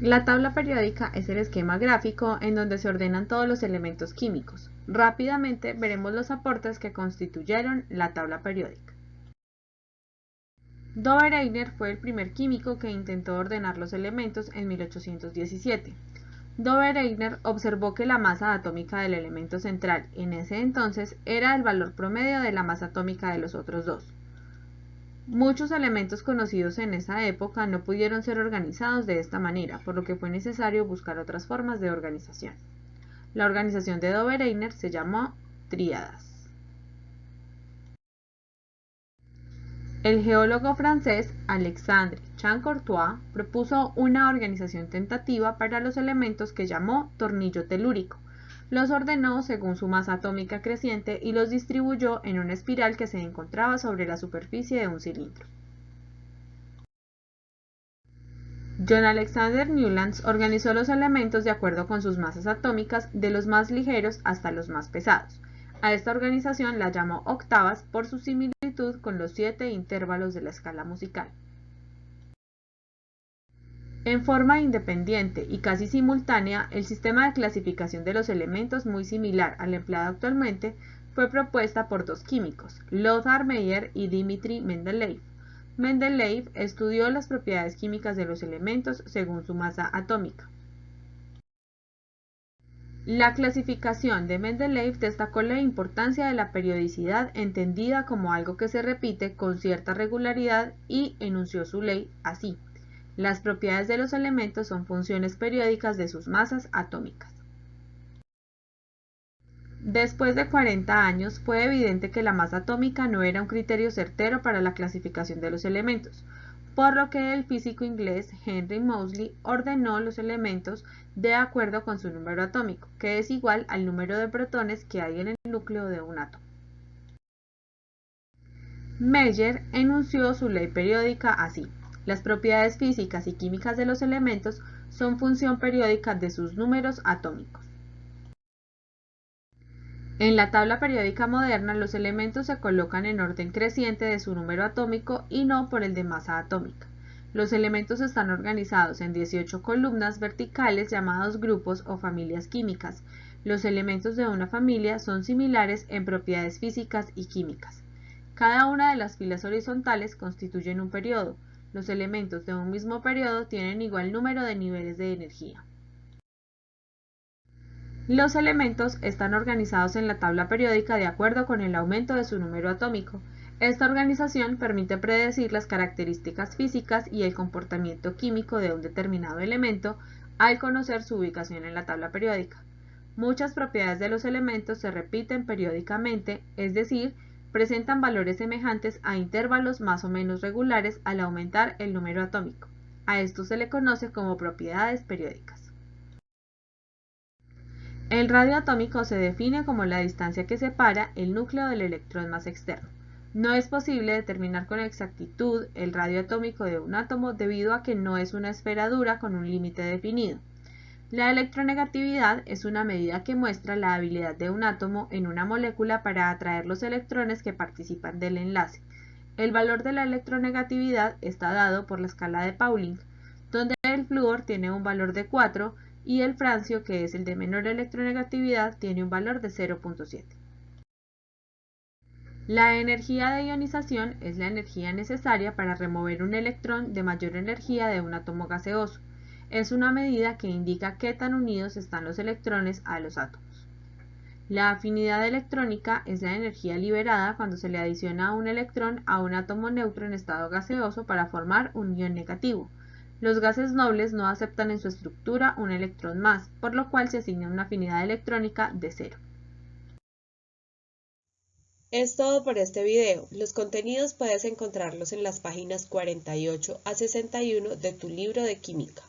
La tabla periódica es el esquema gráfico en donde se ordenan todos los elementos químicos. Rápidamente veremos los aportes que constituyeron la tabla periódica. Dobereiner fue el primer químico que intentó ordenar los elementos en 1817. Dobereiner observó que la masa atómica del elemento central en ese entonces era el valor promedio de la masa atómica de los otros dos. Muchos elementos conocidos en esa época no pudieron ser organizados de esta manera, por lo que fue necesario buscar otras formas de organización. La organización de Dobereiner se llamó tríadas. El geólogo francés Alexandre Champ-Courtois propuso una organización tentativa para los elementos que llamó tornillo telúrico. Los ordenó según su masa atómica creciente y los distribuyó en una espiral que se encontraba sobre la superficie de un cilindro. John Alexander Newlands organizó los elementos de acuerdo con sus masas atómicas, de los más ligeros hasta los más pesados. A esta organización la llamó octavas por su similitud con los 7 intervalos de la escala musical. En forma independiente y casi simultánea, el sistema de clasificación de los elementos, muy similar al empleado actualmente, fue propuesta por dos químicos, Lothar Meyer y Dmitri Mendeleev. Mendeleev estudió las propiedades químicas de los elementos según su masa atómica. La clasificación de Mendeleev destacó la importancia de la periodicidad entendida como algo que se repite con cierta regularidad y enunció su ley así: las propiedades de los elementos son funciones periódicas de sus masas atómicas. Después de 40 años fue evidente que la masa atómica no era un criterio certero para la clasificación de los elementos, por lo que el físico inglés Henry Moseley ordenó los elementos de acuerdo con su número atómico, que es igual al número de protones que hay en el núcleo de un átomo. Meyer enunció su ley periódica así: las propiedades físicas y químicas de los elementos son función periódica de sus números atómicos. En la tabla periódica moderna, los elementos se colocan en orden creciente de su número atómico y no por el de masa atómica. Los elementos están organizados en 18 columnas verticales llamados grupos o familias químicas. Los elementos de una familia son similares en propiedades físicas y químicas. Cada una de las filas horizontales constituyen un periodo. Los elementos de un mismo periodo tienen igual número de niveles de energía. Los elementos están organizados en la tabla periódica de acuerdo con el aumento de su número atómico. Esta organización permite predecir las características físicas y el comportamiento químico de un determinado elemento al conocer su ubicación en la tabla periódica. Muchas propiedades de los elementos se repiten periódicamente, es decir, presentan valores semejantes a intervalos más o menos regulares al aumentar el número atómico. A esto se le conoce como propiedades periódicas. El radio atómico se define como la distancia que separa el núcleo del electrón más externo. No es posible determinar con exactitud el radio atómico de un átomo debido a que no es una esfera dura con un límite definido. La electronegatividad es una medida que muestra la habilidad de un átomo en una molécula para atraer los electrones que participan del enlace. El valor de la electronegatividad está dado por la escala de Pauling, donde el flúor tiene un valor de 4 y el francio, que es el de menor electronegatividad, tiene un valor de 0.7. La energía de ionización es la energía necesaria para remover un electrón de mayor energía de un átomo gaseoso. Es una medida que indica qué tan unidos están los electrones a los átomos. La afinidad electrónica es la energía liberada cuando se le adiciona un electrón a un átomo neutro en estado gaseoso para formar un ion negativo. Los gases nobles no aceptan en su estructura un electrón más, por lo cual se asigna una afinidad electrónica de 0. Es todo por este video. Los contenidos puedes encontrarlos en las páginas 48 a 61 de tu libro de química.